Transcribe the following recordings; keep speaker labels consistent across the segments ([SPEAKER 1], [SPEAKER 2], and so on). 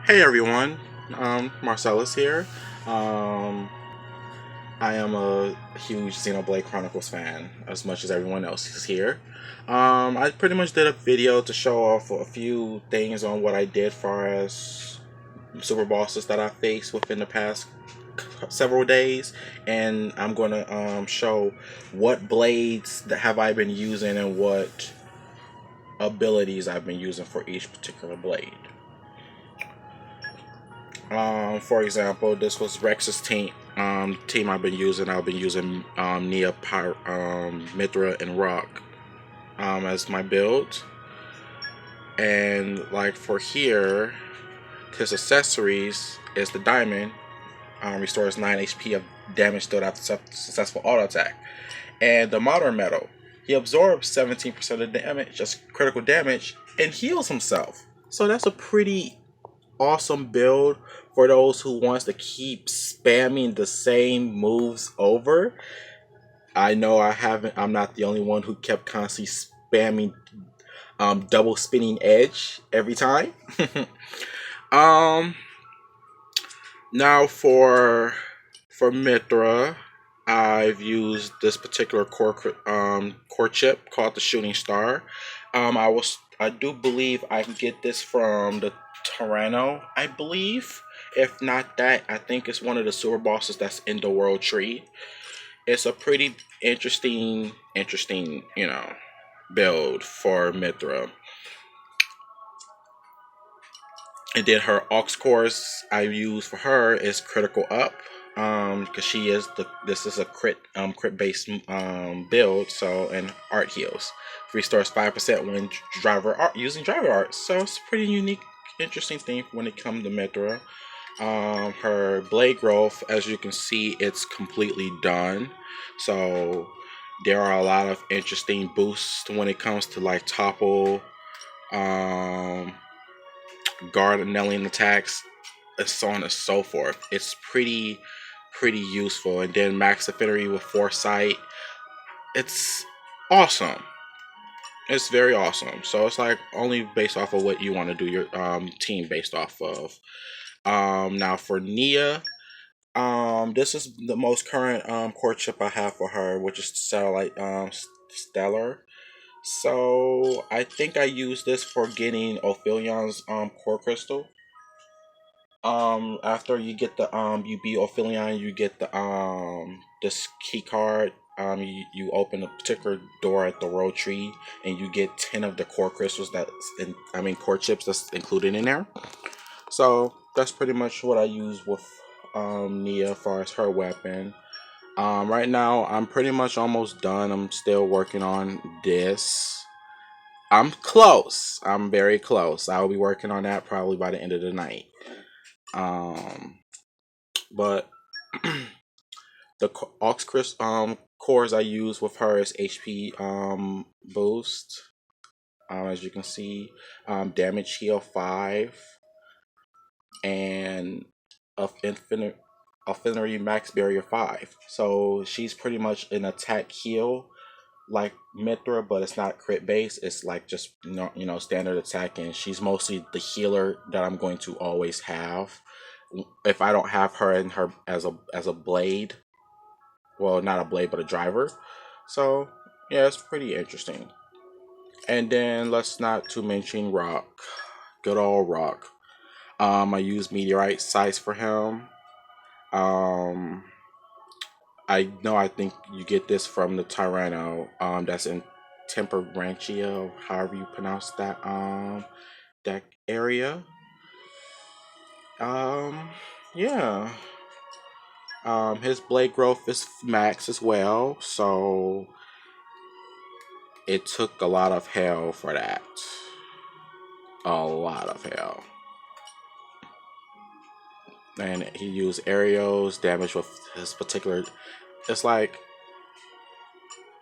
[SPEAKER 1] Hey everyone, Marcellus here. Um, I am a huge Xenoblade Chronicles fan, as much as everyone else is here. I pretty much did a video to show off a few things on what I did far as super bosses that I faced within the past several days, and I'm going to show what blades that have I been using and what abilities I've been using for each particular blade. For example, this was Rex's team I've been using. I've been using Mithra, and Rock as my build. And like for here, his accessories is the diamond. Restores 9 HP of damage dealt after successful auto attack. And the modern metal, he absorbs 17% of damage, just critical damage, and heals himself. So that's a pretty awesome build for those who wants to keep spamming the same moves over. I know I'm not the only one who kept constantly spamming double spinning edge every time. um Now for Mithra, I've used this particular core chip called the Shooting Star. I do believe I can get this from the Tyrano, I believe. If not that, I think it's one of the super bosses that's in the world tree. It's a pretty interesting, build for Mithra. And then her aux cores I use for her is critical up. Because this is a crit based build, so and art heals. Restores 5% when using driver art. So it's a pretty unique, interesting thing when it comes to Mithra. Her blade growth, as you can see, it's completely done. So there are a lot of interesting boosts when it comes to like topple, um, guard and nailing attacks, and so on and so forth. It's pretty useful. And then max affinity with foresight. It's awesome. It's very awesome. So it's like only based off of what you want to do your team based off of. Now for Nia, this is the most current core chip I have for her, which is satellite stellar. So I think I use this for getting Ophilion's core crystal. After you get the you beat Ophelion, you get the this key card. You open a particular door at the road tree, and you get 10 of the core crystals core chips that's included in there. So that's pretty much what I use with Nia as far as her weapon. Right now I'm pretty much almost done. I'm still working on this. I'm close. I'm very close. I'll be working on that probably by the end of the night. Um, but the cores I use with her is HP boost. As you can see, damage heal 5 and of infinite affinity max barrier 5. So she's pretty much an attack heal like Mithra, but it's not crit based. It's like just standard attack, and she's mostly the healer that I'm going to always have. If I don't have her in her as a blade, well, not a blade but a driver. So yeah, it's pretty interesting. And then let's not to mention Rock, good old Rock. I use meteorite size for him. Um, I think you get this from the Tyrano. That's in Temperantia, however you pronounce that area. Um, yeah. His blade growth is max as well, so it took a lot of hell for that. A lot of hell. And he used aerials damage with his particular. It's like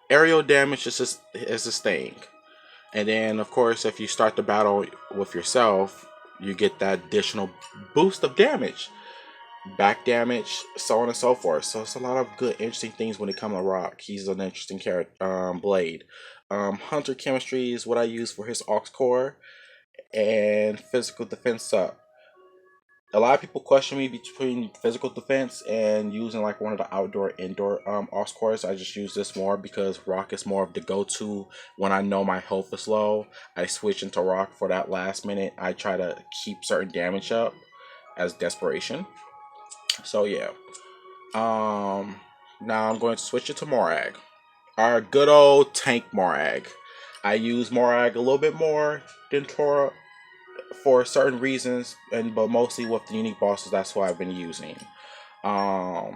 [SPEAKER 1] aerial damage is his thing. And then, of course, if you start the battle with yourself, you get that additional boost of damage, back damage, so on and so forth. So it's a lot of good, interesting things when it comes to Rock. He's an interesting character, blade. Hunter chemistry is what I use for his aux core, and physical defense up. a lot of people question me between physical defense and using like one of the outdoor indoor aux cores. I just use this more because rock is more of the go-to when I know my health is low. I switch into rock for that last minute. I try to keep certain damage up as desperation. So yeah. Um Now I'm going to switch it to Morag. Our good old tank Morag. I use Morag a little bit more than Tora for certain reasons, and but mostly with the unique bosses. That's what I've been using. As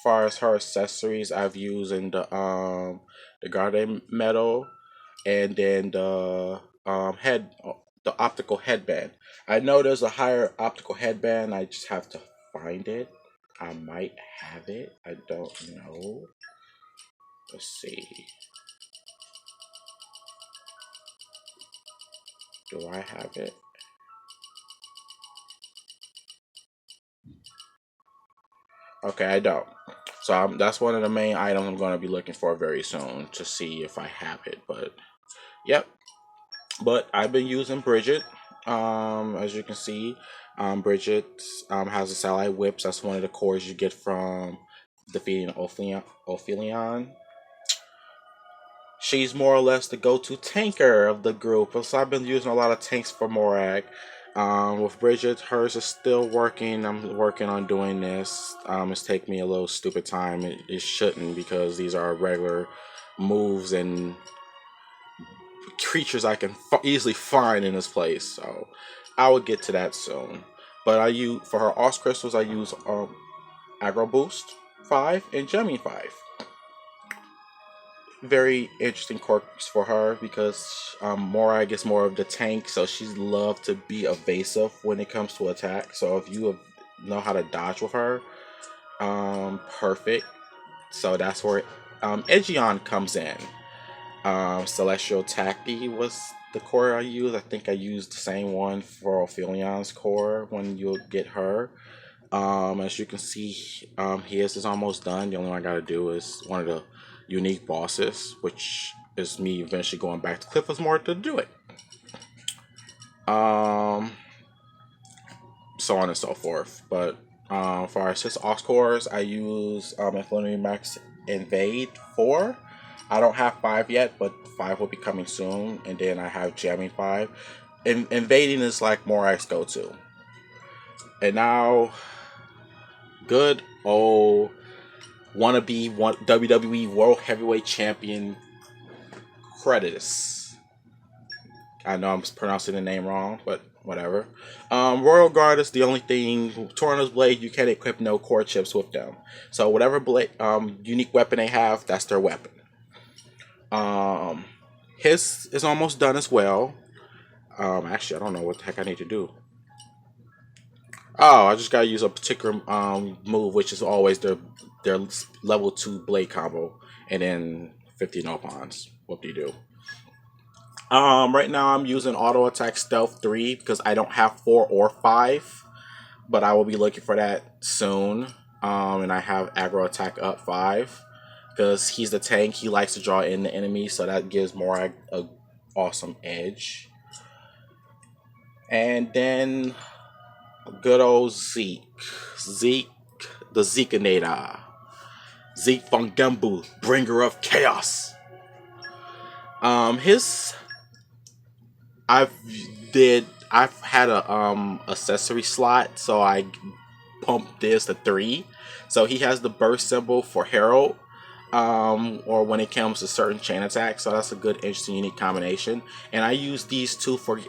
[SPEAKER 1] far as her accessories, I've used in the Garden Metal, and then the optical headband. I know there's a higher optical headband. I just have to find it. I might have it. I don't know. Let's see. Do I have it? Okay, I don't. So that's one of the main items I'm going to be looking for very soon to see if I have it. But yep. But I've been using Bridget. As you can see, Bridget has the satellite whips. That's one of the cores you get from defeating Ophelion. She's more or less the go-to tanker of the group. So I've been using a lot of tanks for Morag. With Bridget, hers is still working. I'm working on doing this. It's taking me a little stupid time. It shouldn't, because these are regular moves and creatures I can easily find in this place. So I will get to that soon. But I use for her Os crystals. I use Aggro Boost 5 and Gemming 5. Very interesting quirks for her because Morag is more of the tank, so she's love to be evasive when it comes to attack. So if you know how to dodge with her, perfect. So that's where Edgeon comes in. Celestial Tacti was the core I used. I think I used the same one for Ophelions core when you'll get her. As you can see, his is almost done. The only one I gotta do is one of the unique bosses, which is me eventually going back to Clifford's More to do it. Um, so on and so forth. But for our 6 aux cores, I use Infinity Max Invade 4. I don't have 5 yet, but 5 will be coming soon. And then I have Jamming 5. Invading is like Morag's go-to. And now, good old wannabe WWE World Heavyweight Champion Creditus. I know I'm pronouncing the name wrong, but whatever. Royal Guard is the only thing. Tyrano's Blade, you can't equip no core chips with them. So whatever blade, unique weapon they have, that's their weapon. His is almost done as well. Actually, I don't know what the heck I need to do. Oh, I just gotta use a particular move, which is always their level 2 blade combo, and then 50 no pawns. What do you do? Right now I'm using auto attack stealth 3 because I don't have 4 or 5, but I will be looking for that soon. And I have aggro attack up 5 because he's the tank. He likes to draw in the enemy, so that gives Morag a awesome edge. And then good old Zeke, the Zekinator, Zeke von Gembu, bringer of chaos. His I've had a accessory slot, so I pumped this to 3. So he has the burst symbol for Herald, or when it comes to certain chain attacks. So that's a good, interesting, unique combination. And I use these two for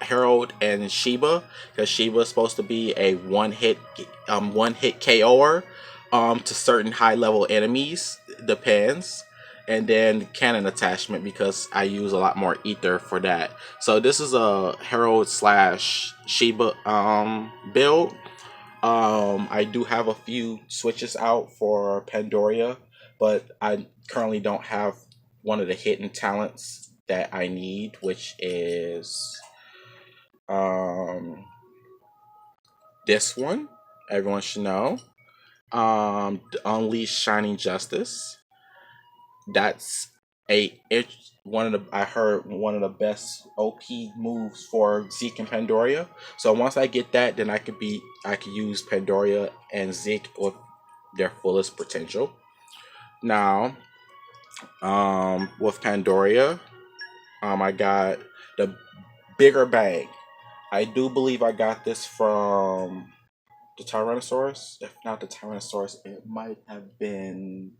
[SPEAKER 1] Herald and Sheba, because Sheba is supposed to be a one-hit KOer to certain high-level enemies. Depends. And then cannon attachment, because I use a lot more ether for that. So this is a Herald slash Sheba build. I do have a few switches out for Pandoria, but I currently don't have one of the hidden talents that I need, which is this one. Everyone should know. Unleash Shining Justice. That's a it one of the I heard one of the best OP moves for Zeke and Pandoria. So once I get that, then I could use Pandoria and Zeke with their fullest potential. Now, with Pandoria, I got the bigger bag. I do believe I got this from the Tyrannosaurus. If not the Tyrannosaurus, it might have been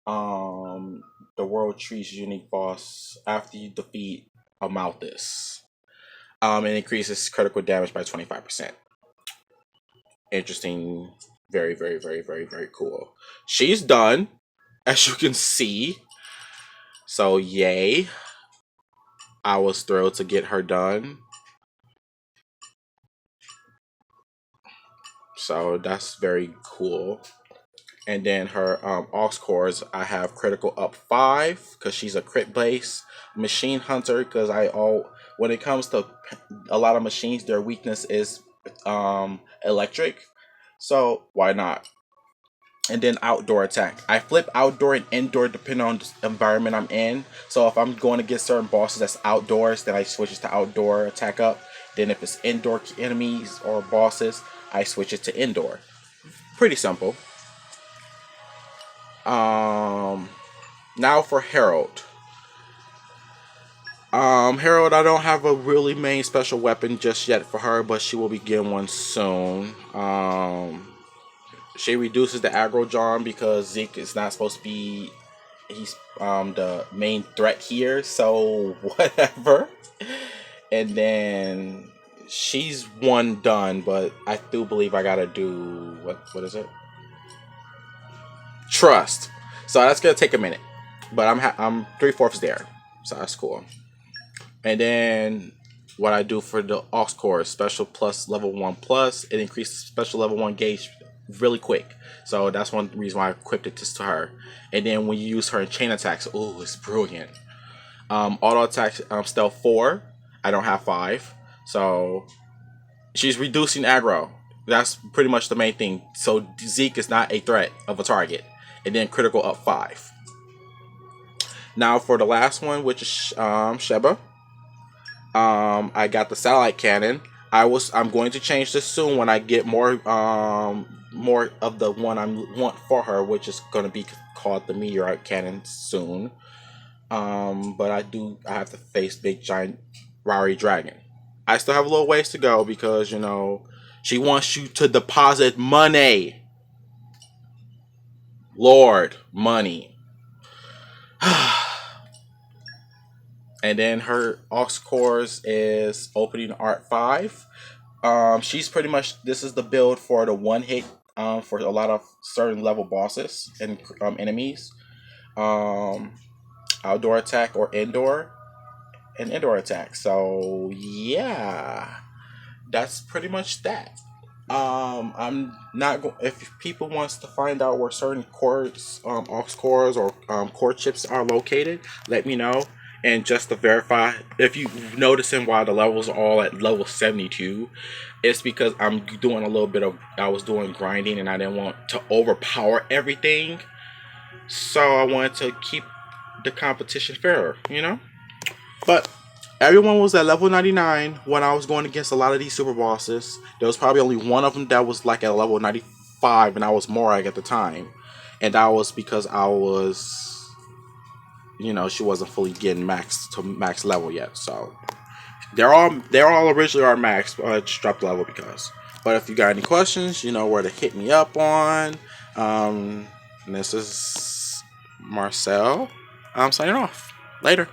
[SPEAKER 1] um the World Tree's unique boss after you defeat a Malthus. It increases critical damage by 25%. Interesting. Very, very, very, very, very cool. She's done, as you can see. So yay. I was thrilled to get her done. So that's very cool. And then her aux cores, I have critical up 5 because she's a crit base machine hunter. Because when it comes to a lot of machines, their weakness is electric. So why not? And then outdoor attack. I flip outdoor and indoor depending on the environment I'm in. So if I'm going to get certain bosses that's outdoors, then I switch it to outdoor attack up. Then if it's indoor enemies or bosses, I switch it to indoor. Pretty simple. Now for Harold. Harold, I don't have a really main special weapon just yet for her, but she will be getting one soon. She reduces the aggro charm because Zeke is not supposed to be. He's the main threat here, so whatever. And then she's one done, but I do believe I gotta do what is it? Trust. So that's gonna take a minute, but I'm 3/4 there, so that's cool. And then what I do for the aux core special plus level 1 plus, it increases special level 1 gauge really quick. So that's one reason why I equipped it to her. And then when you use her in chain attacks, oh, it's brilliant. Auto attack stealth 4. I don't have 5, so she's reducing aggro. That's pretty much the main thing. So Zeke is not a threat of a target. And then critical up 5. Now for the last one, which is Sheba. I got the satellite cannon. I'm going to change this soon when I get more of the one I want for her, which is going to be called the meteorite cannon soon. But I have to face big giant Rari dragon. I still have a little ways to go because she wants you to deposit money. Lord, money. And then her aux cores is opening art 5. She's pretty much, this is the build for the one hit for a lot of certain level bosses and enemies. Outdoor attack or indoor attack. So yeah, that's pretty much that. I'm not going. If people wants to find out where certain cores, aux cores or core chips are located, let me know. And just to verify, if you noticing why the levels are all at level 72, it's because I was doing grinding and I didn't want to overpower everything. So I wanted to keep the competition fairer, But everyone was at level 99 when I was going against a lot of these super bosses. There was probably only one of them that was like at level 95, and I was Morag at the time. And that was because I was, she wasn't fully getting max level yet. So they're all originally are max, but I just dropped level because. But if you got any questions, you know where to hit me up on. This is Marcel. I'm signing off. Later.